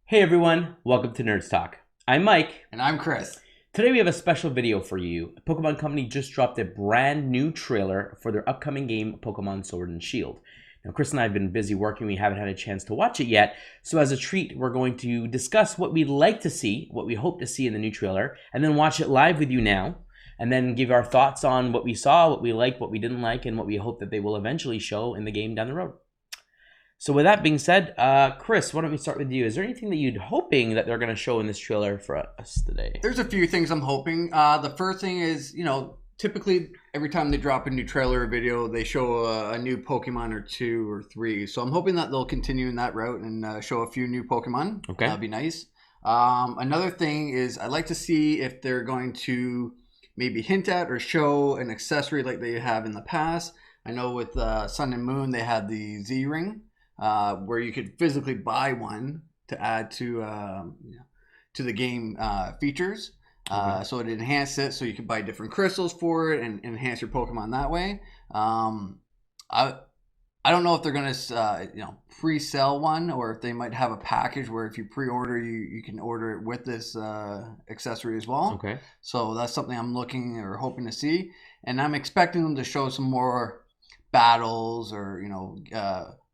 Hey everyone, welcome to Nerds Talk. I'm Mike. And I'm Chris. Today we have a special video for you. Pokemon Company just dropped a brand new trailer for their upcoming game, Pokemon Sword and Shield. Now, Chris and I have been busy working. We haven't had a chance to watch it yet. So as a treat, we're going to discuss what we'd like to see, what we hope to see in the new trailer, and then watch it live with you now, and then give our thoughts on what we saw, what we liked, what we didn't like, and what we hope that they will eventually show in the game down the road. So with that being said, Chris, why don't we start with you? Is there anything that you're hoping that they're going to show in this trailer for us today? There's a few things I'm hoping. The first thing is, typically every time they drop a new trailer or video, they show a new Pokemon or two or three. So I'm hoping that they'll continue in that route and show a few new Pokemon. Okay. That'd be nice. Another thing is I'd like to see if they're going to maybe hint at or show an accessory like they have in the past. I know with Sun and Moon, they had the Z-Ring. Where you could physically buy one to add to the game features. So it enhanced it, so you could buy different crystals for it and enhance your Pokemon that way. I don't know if they're gonna pre-sell one, or if they might have a package where if you pre-order, you can order it with this accessory as well. Okay. So that's something I'm looking or hoping to see, and I'm expecting them to show some more battles or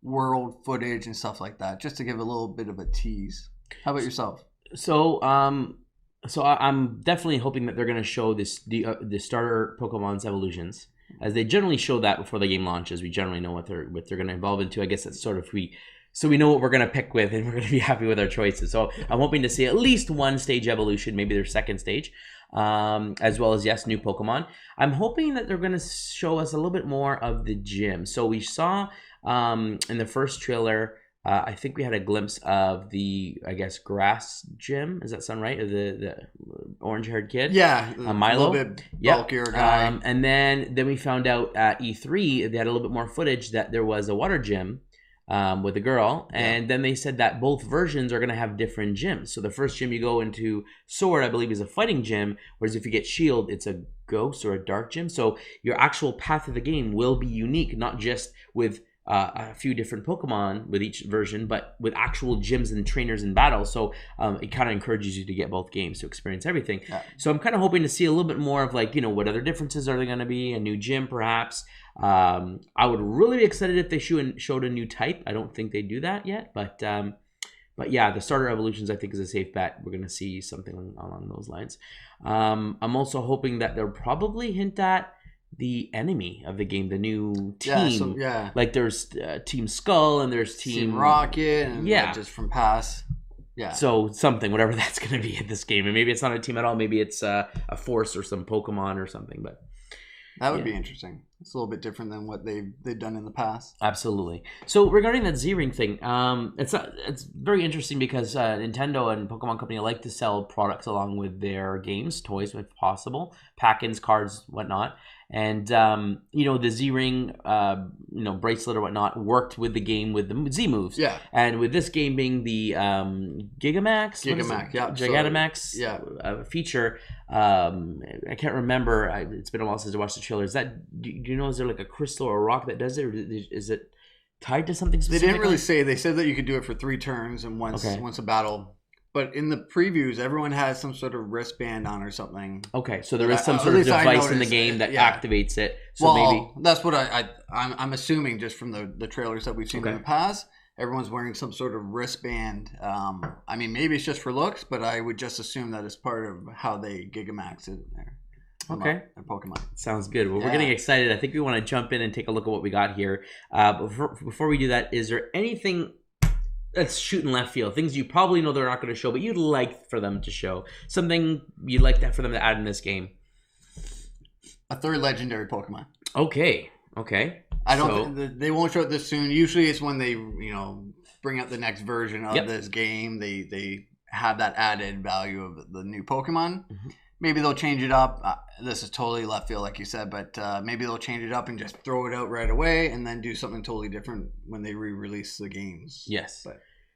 world footage and stuff like that, just to give a little bit of a tease. How about yourself? So I'm definitely hoping that they're going to show the starter Pokemon's evolutions, as they generally show that before the game launches. We generally know what they're going to evolve into. I guess that's sort of we know what we're going to pick with, and we're going to be happy with our choices. So I'm hoping to see at least one stage evolution, maybe their second stage, as well as, yes, new Pokemon. I'm hoping that they're going to show us a little bit more of the gym. So we saw in the first trailer, I think we had a glimpse of the, grass gym. Does that sound right? The orange-haired kid? Yeah, Milo. A little bit bulkier guy. And then we found out at E3, they had a little bit more footage that there was a water gym with a girl, and then they said that both versions are going to have different gyms. So the first gym you go into, Sword, I believe, is a fighting gym, whereas if you get Shield, it's a ghost or a dark gym. So your actual path of the game will be unique, not just with a few different Pokemon with each version, but with actual gyms and trainers in battle. So it kind of encourages you to get both games to experience everything. Yeah. So I'm kind of hoping to see a little bit more of what other differences are there going to be, a new gym perhaps. I would really be excited if they showed a new type. I don't think they do that yet, but yeah, the starter evolutions I think is a safe bet. We're going to see something along those lines. I'm also hoping that they'll probably hint at the enemy of the game, the new team. Like there's Team Skull and there's Team Rocket, and just from past. Yeah. So something, whatever that's going to be in this game, and maybe it's not a team at all. Maybe it's a force or some Pokemon or something. But that would be interesting. It's a little bit different than what they've done in the past. Absolutely. So regarding that Z-Ring thing, it's very interesting because Nintendo and Pokemon Company like to sell products along with their games, toys if possible, pack-ins, cards, whatnot. And the Z-Ring bracelet or whatnot worked with the game with the Z moves. Yeah. And with this game being the Gigamax, feature, I can't remember. It's been a while since I watched the trailer. Is there like a crystal or a rock that does it, or is it tied to something specific? They didn't really say. They said that you could do it for 3 turns and once a battle. But in the previews, everyone has some sort of wristband on or something. Okay, so there is some sort of device in the game that activates it. So maybe that's what I'm assuming just from the trailers that we've seen in the past. Everyone's wearing some sort of wristband. I mean, maybe it's just for looks, but I would just assume that it's part of how they Gigamax it there. Okay. Pokemon. Sounds good. Well, we're getting excited. I think we want to jump in and take a look at what we got here. Before we do that, is there anything that's shooting left field? Things you probably know they're not going to show, but you'd like for them to show. Something you'd like for them to add in this game. A third legendary Pokemon. Okay. I don't think they won't show it this soon. Usually it's when they, bring out the next version of this game. They have that added value of the new Pokemon. Mm-hmm. Maybe they'll change it up. This is totally left field, like you said, but maybe they'll change it up and just throw it out right away and then do something totally different when they re-release the games. Yes.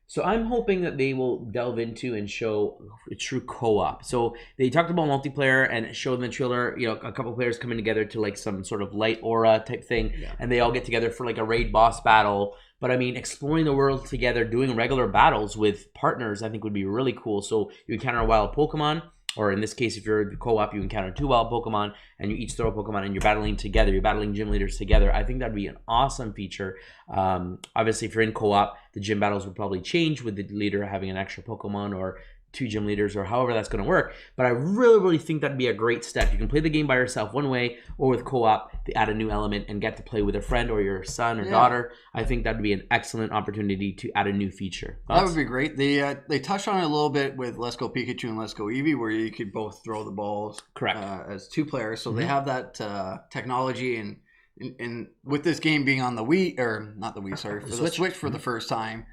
So I'm hoping that they will delve into and show a true co-op. So they talked about multiplayer and showed in the trailer, a couple players coming together to like some sort of light aura type thing, and they all get together for like a raid boss battle. But I mean, exploring the world together, doing regular battles with partners, I think would be really cool. So you encounter a wild Pokemon, or in this case, if you're co-op, you encounter 2 wild Pokemon, and you each throw a Pokemon, and you're battling together. You're battling gym leaders together. I think that'd be an awesome feature. Obviously, if you're in co-op, the gym battles would probably change with the leader having an extra Pokemon or 2 gym leaders or however that's going to work. But I really, really think that'd be a great step. You can play the game by yourself one way, or with co-op to add a new element and get to play with a friend or your son or daughter. I think that'd be an excellent opportunity to add a new feature. That would be great. They touched on it a little bit with Let's Go Pikachu and Let's Go Eevee, where you could both throw the balls as 2 players. So they have that technology, and with this game being on the Wii, or not the Wii, sorry, for the Switch for the first time,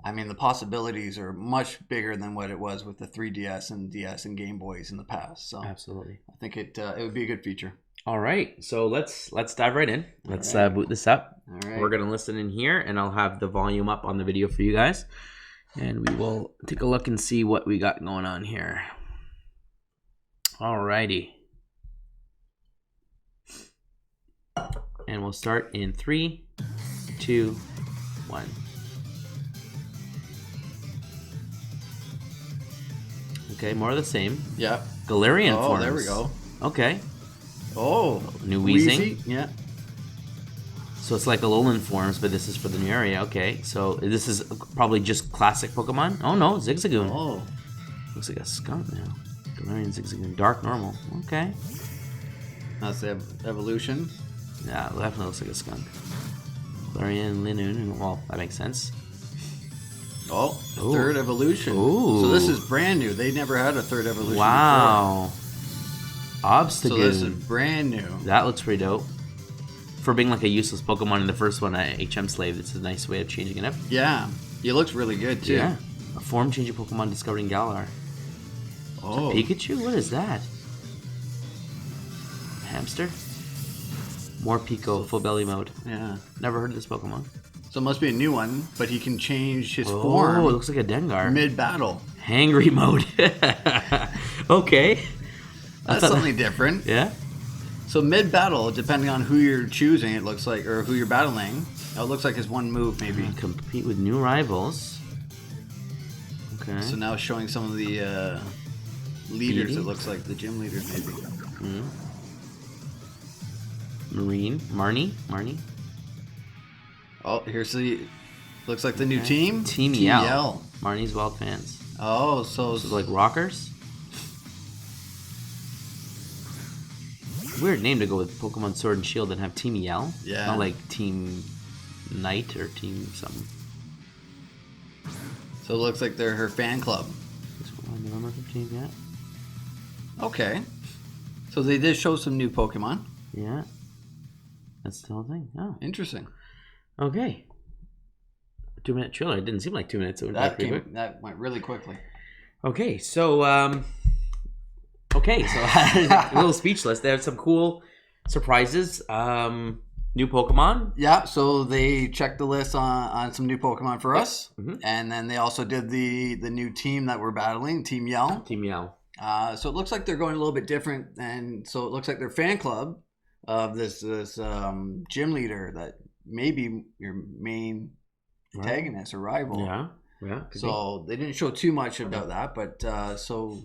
I mean, the possibilities are much bigger than what it was with the 3DS and DS and Game Boys in the past. So absolutely, I think it would be a good feature. All right, so let's dive right in. Let's boot this up. All right. We're gonna listen in here, and I'll have the volume up on the video for you guys, and we will take a look and see what we got going on here. All righty, and we'll start in 3, 2, 1. Okay, more of the same. Yeah. Galarian forms. Oh, there we go. Okay. Oh. New Weezing. Yeah. So it's like Alolan forms, but this is for the new area. Okay, so this is probably just classic Pokemon. Oh no, Zigzagoon. Oh. Looks like a skunk now. Galarian Zigzagoon. Dark normal. Okay. That's the evolution. Yeah, definitely looks like a skunk. Galarian, Linoon. Well, that makes sense. Oh, third evolution. Ooh. So this is brand new. They never had a third evolution before. Obstagoon. So this is brand new. That looks pretty dope. For being like a useless Pokemon in the first one, HM Slave, it's a nice way of changing it up. Yeah. He looks really good, too. Yeah. A form-changing Pokemon discovering Galar. Oh. Pikachu? What is that? Hamster? More Pico, full belly mode. Yeah. Never heard of this Pokemon. So it must be a new one, but he can change his form. Oh, it looks like a Dengar. Mid-battle. Hangry mode. Okay. That's something different. Yeah. So mid-battle, depending on who you're choosing, it looks like, or who you're battling, it looks like his one move, maybe. Compete with new rivals. Okay. So now showing some of the leaders, it looks like the gym leaders, maybe. Mm-hmm. Marnie. Oh, here's the. Looks like the new team. Team Yell. Marnie's Wild Fans. Oh, so like rockers. Weird name to go with Pokemon Sword and Shield and have Team Yell. Yeah. Not like Team Knight or Team something. So it looks like they're her fan club. November 15th, yeah. Okay. So they did show some new Pokemon. Yeah. That's the whole thing. Oh. Interesting. Okay. 2-minute trailer. It didn't seem like 2 minutes. It went pretty quick. That went really quickly. Okay, so a little speechless. They have some cool surprises. New Pokemon. Yeah, so they checked the list on some new Pokemon for us. Mm-hmm. And then they also did the new team that we're battling, Team Yell. Team Yell. So it looks like they're going a little bit different, and so it looks like their fan club of this gym leader that may be your main antagonist or rival. Yeah. So they didn't show too much about that, but so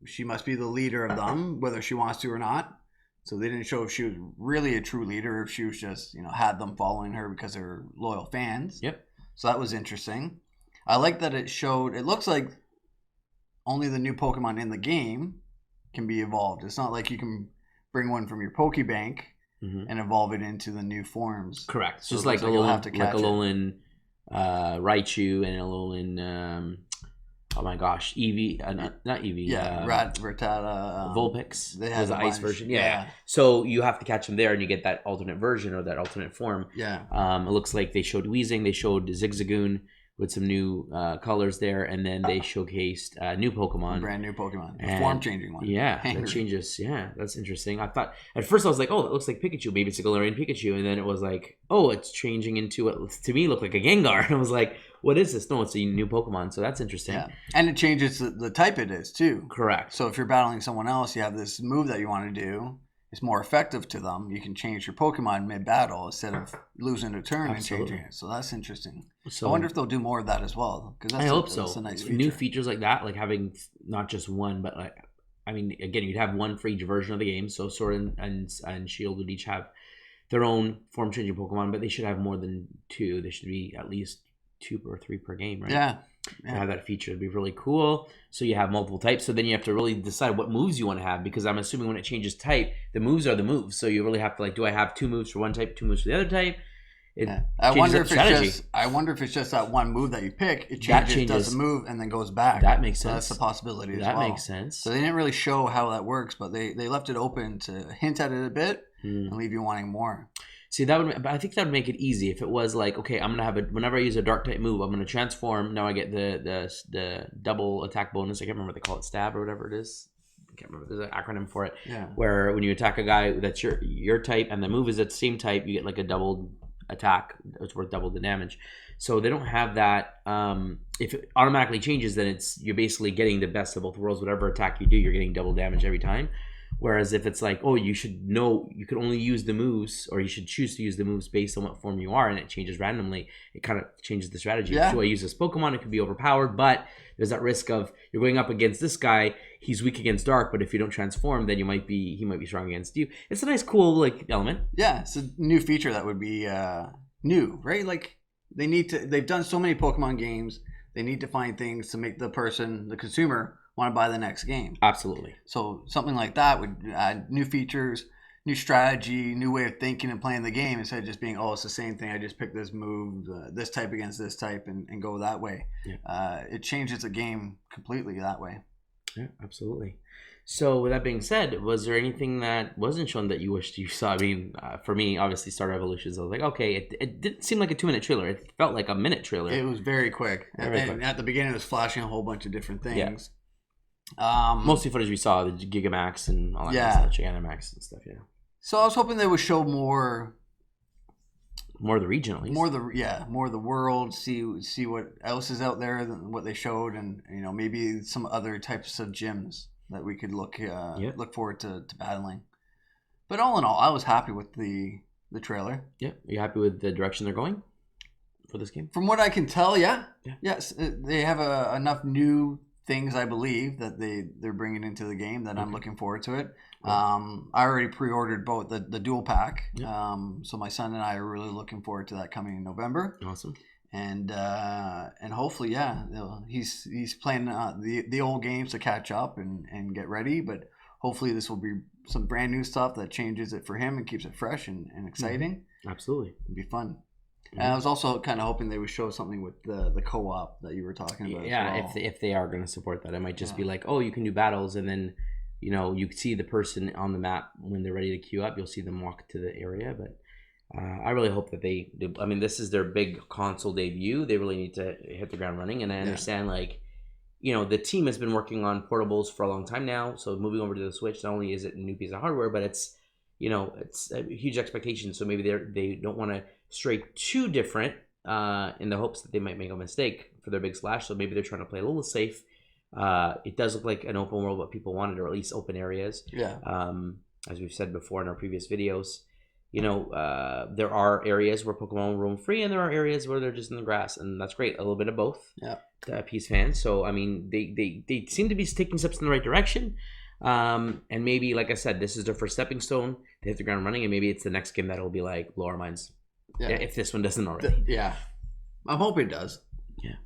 she must be the leader of them, whether she wants to or not. So they didn't show if she was really a true leader, or if she was just, had them following her because they're loyal fans. Yep. So that was interesting. I like that it looks like only the new Pokemon in the game can be evolved. It's not like you can bring one from your Pokebank and evolve it into the new forms. Correct. So just like Alolan Raichu and Alolan oh my gosh, Eevee, not Eevee. Yeah, Rattata. Vulpix. They have the ice version. Yeah. So you have to catch them there, and you get that alternate version or that alternate form. Yeah. It looks like they showed Weezing, they showed Zigzagoon with some new colors there, and then they showcased new Pokemon. Brand new Pokemon. A form-changing one. Yeah, that changes. Yeah, that's interesting. I thought, at first I was like, oh, that looks like Pikachu. Maybe it's a Galarian Pikachu. And then it was like, oh, it's changing into what to me looked like a Gengar. And I was like, what is this? No, it's a new Pokemon, so that's interesting. Yeah, and it changes the type it is too. Correct. So if you're battling someone else, you have this move that you want to do. It's more effective to them. You can change your Pokemon mid-battle instead of losing a turn Absolutely. and changing it. So that's interesting. So I wonder if they'll do more of that as well. Because I hope so. That's a nice feature. New features like that, like having not just one, but like, I mean, again, you'd have one for each version of the game. So Sword and Shield would each have their own form changing Pokemon, but they should have more than two. There should be at least 2 or 3 per game, right? Yeah. To have that feature would be really cool. So you have multiple types. So then you have to really decide what moves you want to have, because I'm assuming when it changes type, the moves are the moves. So you really have to like, do I have 2 moves for one type, 2 moves for the other type? I wonder if it's just that one move that you pick. It changes, does a move, and then goes back. That makes sense. So that's a possibility as well. That makes sense. So they didn't really show how that works, but they left it open to hint at it a bit and leave you wanting more. See, I think that would make it easy if it was like, okay, I'm gonna have whenever I use a dark type move, I'm gonna transform. Now I get the double attack bonus. I can't remember what they call it, stab or whatever it is. I can't remember. There's an acronym for it. Yeah. Where when you attack a guy that's your type and the move is at the same type, you get like a double attack. It's worth double the damage. So they don't have that. If it automatically changes, then you're basically getting the best of both worlds. Whatever attack you do, you're getting double damage every time. Whereas if it's like, oh, you should know you can only use the moves, or you should choose to use the moves based on what form you are, and it changes randomly, it kind of changes the strategy. Yeah. Do I use this Pokemon? It could be overpowered, but there's that risk of you're going up against this guy. He's weak against dark, but if you don't transform, then he might be strong against you. It's a nice, cool like element. Yeah, it's a new feature that would be new, right? Like they've done so many Pokemon games. They need to find things to make the consumer, want to buy the next game. Absolutely. So something like that would add new features, new strategy, new way of thinking and playing the game, instead of just being, oh, it's the same thing. I just pick this move, this type against this type, and go that way. Yeah. It changes the game completely that way. Yeah, absolutely. So with that being said, was there anything that wasn't shown that you wished you saw? I mean, for me, obviously, Star Evolutions, I was like, okay, it didn't seem like a 2-minute trailer. It felt like a minute trailer. It was very quick. And at the beginning, it was flashing a whole bunch of different things. Yeah. Mostly footage we saw, the Gigamax and all that kind of stuff, Gigantamax and stuff, yeah. So I was hoping they would show more of the region, at least. More of the world, see what else is out there than what they showed, and maybe some other types of gyms that we could look forward to battling. But all in all, I was happy with the trailer. Yeah, are you happy with the direction they're going for this game? From what I can tell, yes, they have enough new things, I believe, that they're bringing into the game that I'm looking forward to it. I already pre-ordered both the dual pack, so my son and I are really looking forward to that coming in November. Awesome. And hopefully, he's playing the old games to catch up and get ready. But hopefully, this will be some brand new stuff that changes it for him and keeps it fresh and exciting. Absolutely, it'd be fun. And I was also kind of hoping they would show something with the co-op that you were talking about. Yeah, as well. If they are going to support that, it might just be like, oh, you can do battles, and then you see the person on the map when they're ready to queue up. You'll see them walk to the area, but. I really hope that they do. I mean, this is their big console debut. They really need to hit the ground running. And I understand, the team has been working on portables for a long time now. So moving over to the Switch, not only is it a new piece of hardware, but it's a huge expectation. So maybe they don't want to stray too different in the hopes that they might make a mistake for their big splash. So maybe they're trying to play a little safe. It does look like an open world, what people wanted, or at least open areas. Yeah. As we've said before in our previous videos. There are areas where Pokemon roam free, and there are areas where they're just in the grass, and that's great. A little bit of both. Yeah. To appease fans. So I mean, they seem to be taking steps in the right direction. And maybe, like I said, this is their first stepping stone. They hit the ground running, and maybe it's the next game that'll be like Lower Mines. Yeah. If this one doesn't already. Yeah. I'm hoping it does. Yeah.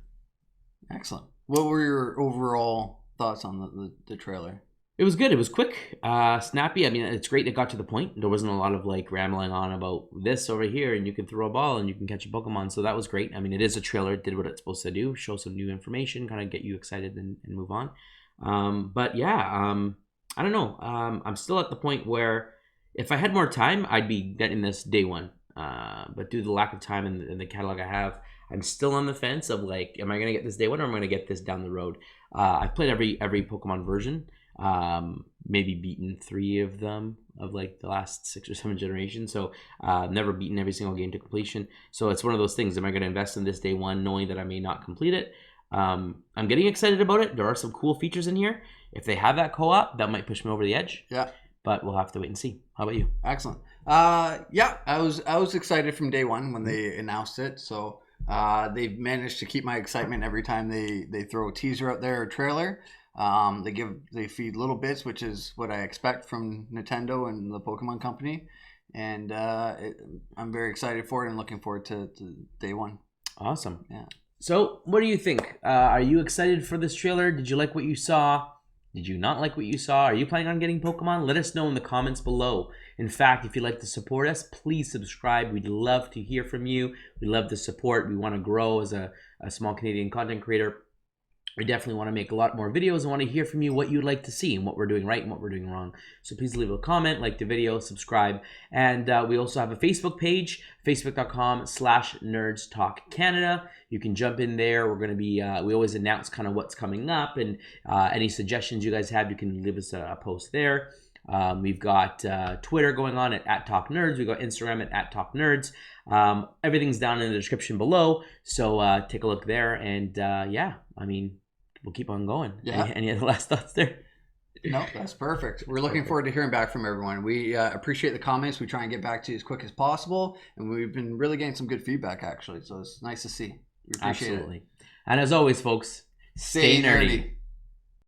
Excellent. What were your overall thoughts on the trailer? It was good. It was quick, snappy. I mean, it's great it got to the point. There wasn't a lot of rambling on about this over here, and you can throw a ball and you can catch a Pokemon. So that was great. I mean, it is a trailer. It did what it's supposed to do, show some new information, kind of get you excited and move on. I don't know. I'm still at the point where if I had more time, I'd be getting this day one. But due to the lack of time in the catalog I have, I'm still on the fence of am I going to get this day one, or am I going to get this down the road? I've played every Pokemon version. maybe beaten 3 of them of like the last 6 or 7 generations. So never beaten every single game to completion. So it's one of those things. Am I going to invest in this day one knowing that I may not complete it? I'm getting excited about it. There are some cool features in here. If they have that co-op, that might push me over the edge. Yeah. But we'll have to wait and see. How about you? Excellent. Yeah, I was excited from day one when they announced it. So they've managed to keep my excitement every time they throw a teaser out there or trailer. They feed little bits, which is what I expect from Nintendo and the Pokemon Company. And I'm very excited for it and looking forward to day one. Awesome. Yeah. So, what do you think? Are you excited for this trailer? Did you like what you saw? Did you not like what you saw? Are you planning on getting Pokemon? Let us know in the comments below. In fact, if you'd like to support us, please subscribe. We'd love to hear from you. We love the support. We want to grow as a small Canadian content creator. We definitely want to make a lot more videos. I want to hear from you what you'd like to see and what we're doing right and what we're doing wrong. So please leave a comment, like the video, subscribe. And we also have a Facebook page, facebook.com/nerdstalkcanada. You can jump in there. We're going to be, we always announce kind of what's coming up, and any suggestions you guys have, you can leave us a post there. We've got Twitter going on at @TalkNerds. We've got Instagram at @TalkNerds. Everything's down in the description below. So take a look there. And yeah, I mean, we'll keep on going. Yeah. Any other last thoughts there? No, that's perfect. We're looking forward to hearing back from everyone. We appreciate the comments. We try and get back to you as quick as possible. And we've been really getting some good feedback, actually. So it's nice to see. We appreciate Absolutely. And as always, folks, stay nerdy.